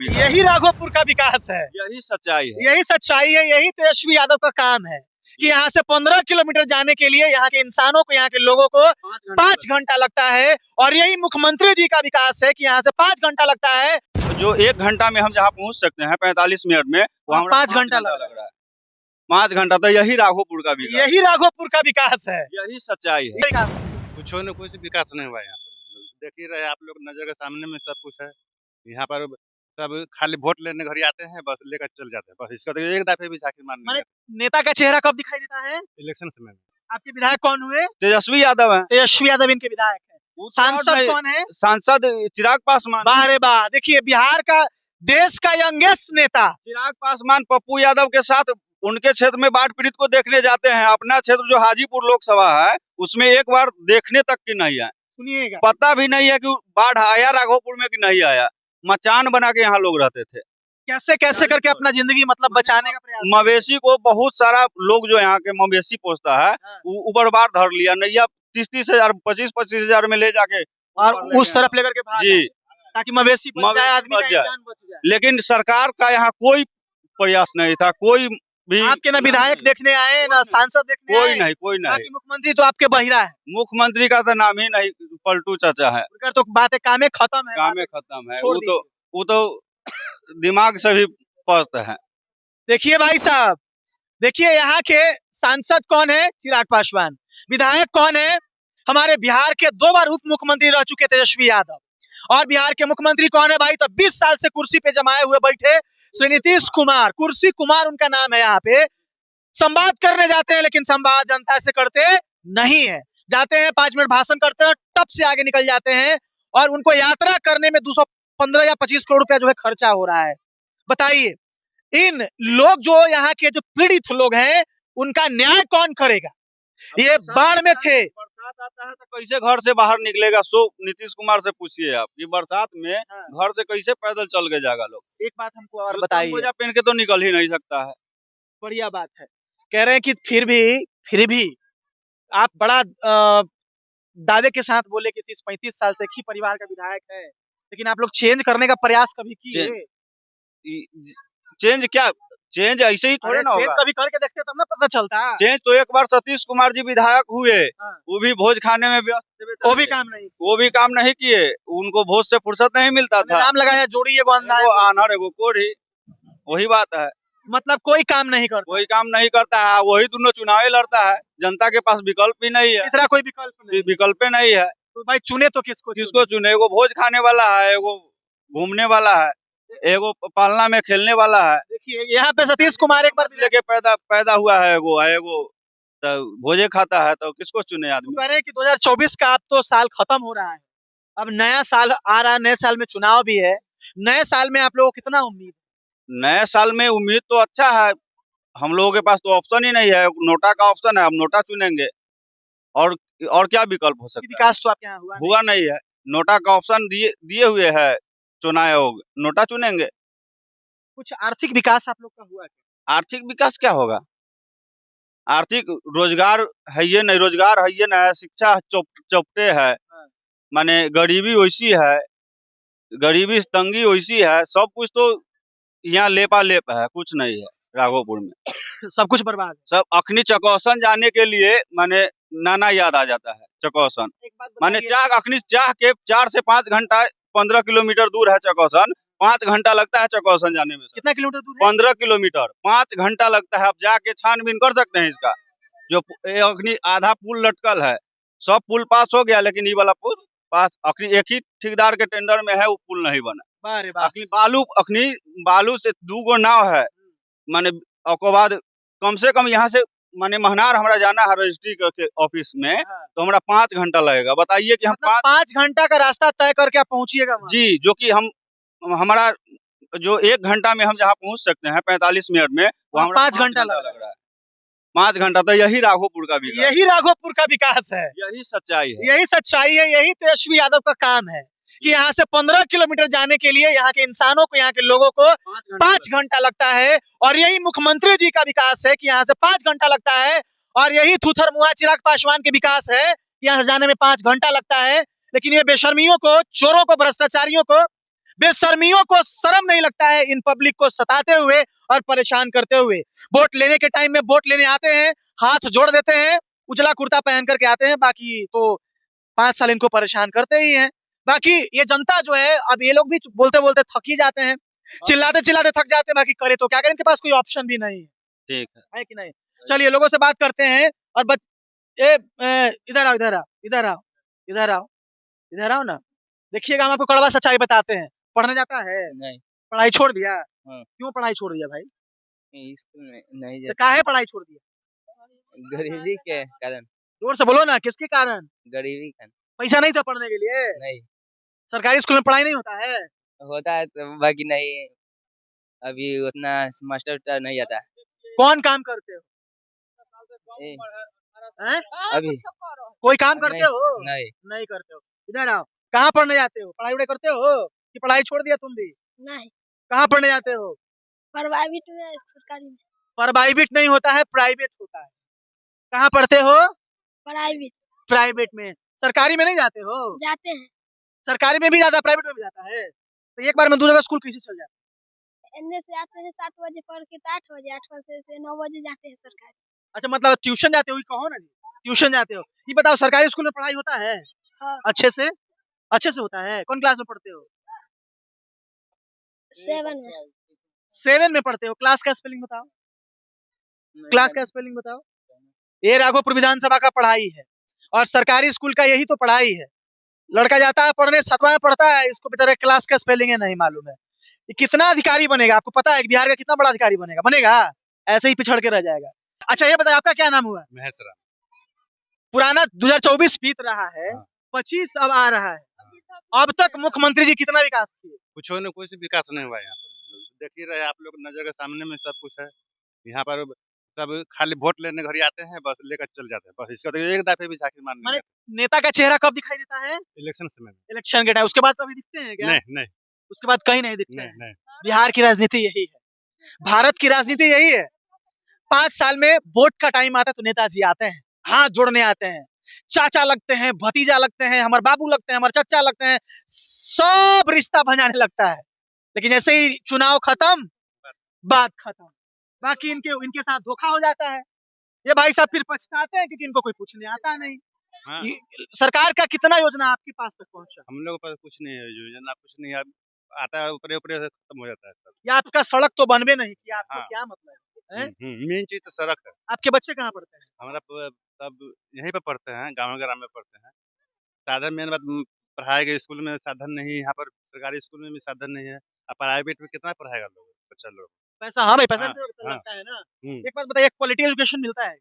यही राघोपुर का विकास है, यही सच्चाई है, यही सच्चाई है, यही तेजस्वी यादव का काम है कि यहाँ से 15 किलोमीटर जाने के लिए यहाँ के इंसानों को, यहाँ के लोगों को 5 घंटा लगता है। और यही मुख्यमंत्री जी का विकास है कि यहाँ से 5 घंटा लगता है। जो 1 घंटा में हम जहाँ पहुँच सकते हैं 45 मिनट में, वहाँ 5 घंटा लग रहा है। 5 घंटा तो यही राघोपुर का विकास, यही राघोपुर का विकास है, यही सच्चाई है। कुछ न कुछ विकास नहीं हुआ यहाँ पर, देख ही रहे आप लोग, नजर के सामने में सब कुछ है। यहाँ पर सब खाली वोट लेने घर आते हैं, बस लेकर चल जाते हैं, बस इसका तो एक दफे भी झांकी मारने माने नेता का चेहरा कब दिखाई देता है? इलेक्शन समय में। आपके विधायक कौन हुए? तेजस्वी यादव है। तेजस्वी यादव इनके विधायक है। सांसद कौन है? सांसद चिराग पासवान। वाह रे वाह, देखिए बिहार का, देश का यंगेस्ट नेता चिराग पासवान पप्पू यादव के साथ उनके क्षेत्र में बाढ़ पीड़ित को देखने जाते हैं। अपना क्षेत्र जो हाजीपुर लोकसभा है उसमें एक बार देखने तक की नहीं है, सुनिएगा, पता भी नहीं है कि बाढ़ आया राघोपुर में कि नहीं आया। मचान बना के यहाँ लोग रहते थे। कैसे कैसे करके अपना जिंदगी मतलब बचाने का प्रयास। मवेशी को बहुत सारा लोग जो यहाँ के मवेशी पोसता है ऊपर बार धर लिया, नैया 30-30 हजार 25-25 हजार में ले जाके और उस तरफ लेकर के भाग जी, ताकि मवेशी बच जाए, आदमी का जान बच जाए। लेकिन सरकार का यहाँ कोई प्रयास नहीं था, कोई भी। आपके ना विधायक देखने आए ना सांसद देखने आए, कोई नहीं। मुख्यमंत्री तो आपके बहिरा है, मुख्यमंत्री का तो नाम ही नहीं, पलटू चाचा है। उनका तो बात है, कामे खत्म है, कामे खत्म है। वो तो दिमाग से भी पस्त है। देखिए भाई साहब, देखिए यहाँ के सांसद कौन है? चिराग पासवान। विधायक कौन है? हमारे बिहार के 2 बार उप मुख्यमंत्री रह चुके तेजस्वी यादव। और बिहार के मुख्यमंत्री कौन है भाई? तो 20 साल से कुर्सी पे जमाए हुए बैठे श्री नीतीश कुमार, कुर्सी कुमार उनका नाम है। यहाँ पे संवाद करने जाते हैं, लेकिन संवाद जनता से करते नहीं है। जाते हैं 5 मिनट भाषण करते हैं, टप से आगे निकल जाते हैं। और उनको यात्रा करने में 215 या 25 करोड़ रुपया जो है खर्चा हो रहा है। बताइए, इन लोग जो यहाँ के जो पीड़ित लोग हैं उनका न्याय कौन करेगा? ये बाढ़ में थे, बरसात आता है तो कैसे घर से बाहर निकलेगा? सो नीतीश कुमार से पूछिए आप कि बरसात में घर से कैसे पैदल चल के जाएगा लोग। एक बात हमको और बताइए, मोजा पहन के तो निकल ही नहीं सकता है। बढ़िया बात है। कह रहे हैं कि फिर भी आप बड़ा दावे के साथ बोले कि 30-35 साल से एक ही परिवार का विधायक है, लेकिन आप लोग चेंज करने का प्रयास कभी किए? चेंज क्या, चेंज ऐसे ही थोड़े ना होगा। कभी करके देखते तब ना पता चलता। चेंज तो एक बार सतीश कुमार जी विधायक हुए, वो भी भोज खाने में व्यस्त, वो भी काम नहीं किए। उनको भोज से फुर्सत नहीं मिलता था। नाम लगाया जोड़ी एगो आनर एगो कोरी, वही बात है। मतलब कोई काम नहीं करता, है। वही दोनों चुनाव लड़ता है, जनता के पास विकल्प भी नहीं है। तीसरा कोई विकल्प नहीं है। तो भाई चुने तो किसको चुने? एगो भोज खाने वाला है, एगो घूमने वाला है, एगो पालना में खेलने वाला है। देखिए यहाँ पे सतीश कुमार एक बार लेके पैदा हुआ है, एगो तो भोजे खाता है, तो किसको चुने आदमी? कह रहे हैं कि 2024 का अब तो साल खत्म हो रहा है, अब नया साल आ रहा है, नए साल में चुनाव भी है। नए साल में आप लोगों को कितना उम्मीद? नए साल में उम्मीद तो अच्छा है। हम लोगों के पास तो ऑप्शन ही नहीं है, नोटा का ऑप्शन है, हम नोटा चुनेंगे। और क्या विकल्प हो सकता है? विकास तो आपके यहाँ हुआ नहीं है। नोटा का ऑप्शन दिए हुए है चुनाव आयोग, नोटा चुनेंगे। कुछ आर्थिक विकास आप लोग का हुआ क्या? आर्थिक विकास क्या होगा? आर्थिक रोजगार है ये नहीं, रोजगार है ये नहीं, शिक्षा चौपटे है, माने गरीबी वैसी है, गरीबी तंगी वैसी है, सब कुछ तो यहाँ लेप है, कुछ नहीं है राघोपुर में। सब कुछ बर्बाद है। सब अखनी चकौसन जाने के लिए माने नाना याद आ जाता है। चकौसन माने अखनी चाह के 4 से 5 घंटा, 15 किलोमीटर दूर है चकौसन, 5 घंटा लगता है चकौसन जाने में। कितना किलोमीटर दूर है? 15 किलोमीटर, 5 घंटा लगता है। आप जाके छानबीन कर सकते हैं इसका। जो अखनी आधा पुल लटकल है, सब पुल पास हो गया, लेकिन ये वाला पुल पास अखनी एक ही ठेकेदार के टेंडर में है, वो पुल नहीं बना। अखनी बालू से 2 गो नाव है, माने बाद कम से कम यहाँ से माने महनार हमारा जाना है रजिस्ट्री के ऑफिस में, तो हमारा 5 घंटा लगेगा। बताइए कि हम 5 घंटा का रास्ता तय करके आप पहुंचिएगा जी, जो कि हमारा जो 1 घंटा में हम जहाँ पहुंच सकते हैं 45 मिनट में, वहाँ 5 घंटा लग रहा है। 5 घंटा तो यही राघोपुर का विकास, यही राघोपुर का विकास है, यही सच्चाई है, यही सच्चाई है, यही तेजस्वी यादव का काम है कि यहाँ से 15 किलोमीटर जाने के लिए यहाँ के इंसानों को, यहाँ के लोगों को 5 घंटा लगता है। और यही मुख्यमंत्री जी का विकास है कि यहाँ से 5 घंटा लगता है। और यही थूथर मुआ चिराग पासवान के विकास है, यहाँ से जाने में 5 घंटा लगता है। लेकिन ये बेशर्मियों को, चोरों को, भ्रष्टाचारियों को बेशर्मियों को शर्म नहीं लगता है इन पब्लिक को सताते हुए और परेशान करते हुए। वोट लेने के टाइम में वोट लेने आते हैं, हाथ जोड़ देते हैं, उजला कुर्ता पहन करके आते हैं, बाकी तो 5 साल इनको परेशान करते ही हैं। बाकी ये जनता जो है, अब ये लोग भी बोलते बोलते थक ही जाते हैं, चिल्लाते चिल्लाते थक जाते हैं, बाकी करे तो क्या करें, इनके पास कोई ऑप्शन भी नहीं ठीक है कि नहीं। चलिए लोगों से बात करते हैं। और इधर आओ, इधर आओ, इधर आओ, इधर आओ, इधर आओ ना। देखिएगा, हम आपको कड़वा सच्चाई बताते हैं। पढ़ने जाता है? नहीं। पढ़ाई छोड़ दिया? हाँ। क्यों पढ़ाई छोड़ दिया भाई? स्कूल में नहीं तो जाता, काहे पढ़ाई छोड़ दिया? गरीबी के कारण। जोर से बोलो ना, किसके कारण? गरीबी कारण पैसा नहीं था पढ़ने के लिए? नहीं सरकारी स्कूल में पढ़ाई नहीं होता है? होता है तो, बाकी नहीं अभी उतना मास्टर उस्टर नहीं आता कौन काम करते हो? है। हैं? अभी कोई काम करते नहीं, हो? नहीं नहीं करते हो। इधर आओ। कहाँ पढ़ने जाते हो? पढ़ाई वढ़ाई करते हो कि पढ़ाई छोड़ दिया तुम भी? नहीं, कहाँ पढ़ने जाते हो? प्राइवेट में, सरकारी में। प्राइवेट नहीं होता है, प्राइवेट होता है। कहाँ पढ़ते हो? प्राइवेट प्राइवेट में। सरकारी में नहीं जाते हो? जाते हैं। सरकारी में भी जाता है, प्राइवेट में भी जाता है। तो एक बार में 2 जगह स्कूल कैसे चल जाता है? एने से आते हैं 7 बजे पढ़ के, तो 8 बजे, 8 बजे से 9 बजे जाते हैं सरकारी। अच्छा, मतलब ट्यूशन जाते हो ही कहो ना जी। ट्यूशन जाते हो। ये बताओ, सरकारी स्कूल में पढ़ाई होता है? हाँ। अच्छे से? अच्छे से होता है? कौन क्लास में पढ़ते हो? 7 में। 7 में पढ़ते हो। क्लास का स्पेलिंग बताओ। क्लास का स्पेलिंग बताओ। ये राघोपुर विधानसभा का पढ़ाई है और सरकारी स्कूल का यही तो पढ़ाई है। लड़का जाता है पढ़ने, 7वां में पढ़ता है, इसको बेचारे क्लास का स्पेलिंग है नहीं मालूम है। ये कितना अधिकारी बनेगा? आपको पता है कि बिहार का कितना बड़ा अधिकारी बनेगा? बनेगा? ऐसे ही पिछड़ के रह जाएगा। अच्छा ये बताओ, आपका क्या नाम हुआ? महेश राम। पुराना 2024 बीत रहा है, हाँ। 25 अब आ रहा है। अब तक मुख्यमंत्री जी कितना विकास किए? कुछ न कुछ विकास नहीं हुआ यहाँ पर। देख ही रहे आप लोग, नजर के सामने में सब कुछ है। यहाँ पर सब खाली वोट लेने घर आते हैं, बस लेकर चल जाते हैं, बस इसका तो एक दफे भी झांकी मारने माने नहीं जाते। नेता का चेहरा कब दिखाई देता है? इलेक्शन समय में। इलेक्शन के टाइम। उसके बाद कभी दिखते हैं क्या? नहीं नहीं उसके बाद कहीं नहीं दिखते नहीं हैं। नहीं। बिहार की राजनीति यही है, भारत की राजनीति यही है। 5 साल में वोट का टाइम आता है तो नेताजी आते हैं, हाथ जोड़ने आते हैं, चाचा लगते हैं, भतीजा लगते हैं, हमारे बाबू लगते हैं, हमारे चचा लगते हैं, सब रिश्ता बनाने लगता है। लेकिन जैसे ही चुनाव खत्म, बात खत्म। बाकी इनके साथ धोखा हो जाता है। ये भाई साहब फिर पछताते हैं क्योंकि इनको कोई पूछने आता नहीं। हाँ। सरकार का कितना योजना आपके पास तक पहुंचा? हम लोग पर कुछ नहीं है, योजना कुछ नहीं है, आता है ऊपरे ऊपरे से खत्म हो जाता है सब। या आपका सड़क तो बनबे नहीं किया, आपको हाँ। क्या मतलब है? मेन चीज तो सड़क है। आपके बच्चे कहाँ पढ़ते हैं? हमारा सब यहीं पे पढ़ते हैं, गाँव ग्राम में पढ़ते हैं। साधन मेन बात, पढ़ाई के स्कूल में साधन नहीं, यहाँ पर सरकारी स्कूल में भी साधन नहीं है। अब प्राइवेट में कितना पढ़ाएगा लोग, बच्चा लोग। पैसा, हाँ भाई, पैसा हाँ, भी तो हाँ। लगता है ना। हम्म। एक बात बताइए, क्वालिटी एजुकेशन मिलता है?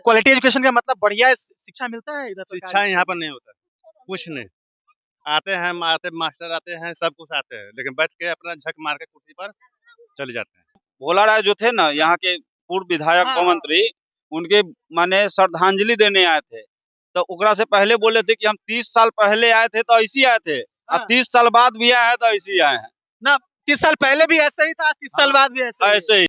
क्वालिटी एजुकेशन का मतलब बढ़िया शिक्षा मिलता है इधर? शिक्षा यहाँ पर नहीं होता, कुछ नहीं। आते हैं मास्टर आते हैं, सब कुछ आते हैं, लेकिन बैठ के अपना झक मार के कुर्सी पर चले जाते हैं। भोला राय जो थे ना, यहाँ के पूर्व विधायक हाँ, मंत्री, उनके माने श्रद्धांजलि देने आए थे। तो ओकरा से पहले बोले थे कि हम 30 साल पहले आए थे तो ऐसे ही आए थे, हाँ। अब 30 साल बाद भी आए हैं तो ऐसे ही आए हैं। ना 30 साल पहले भी ऐसे ही था, 30 साल हाँ, बाद भी ऐसे ही है। ऐसे ही।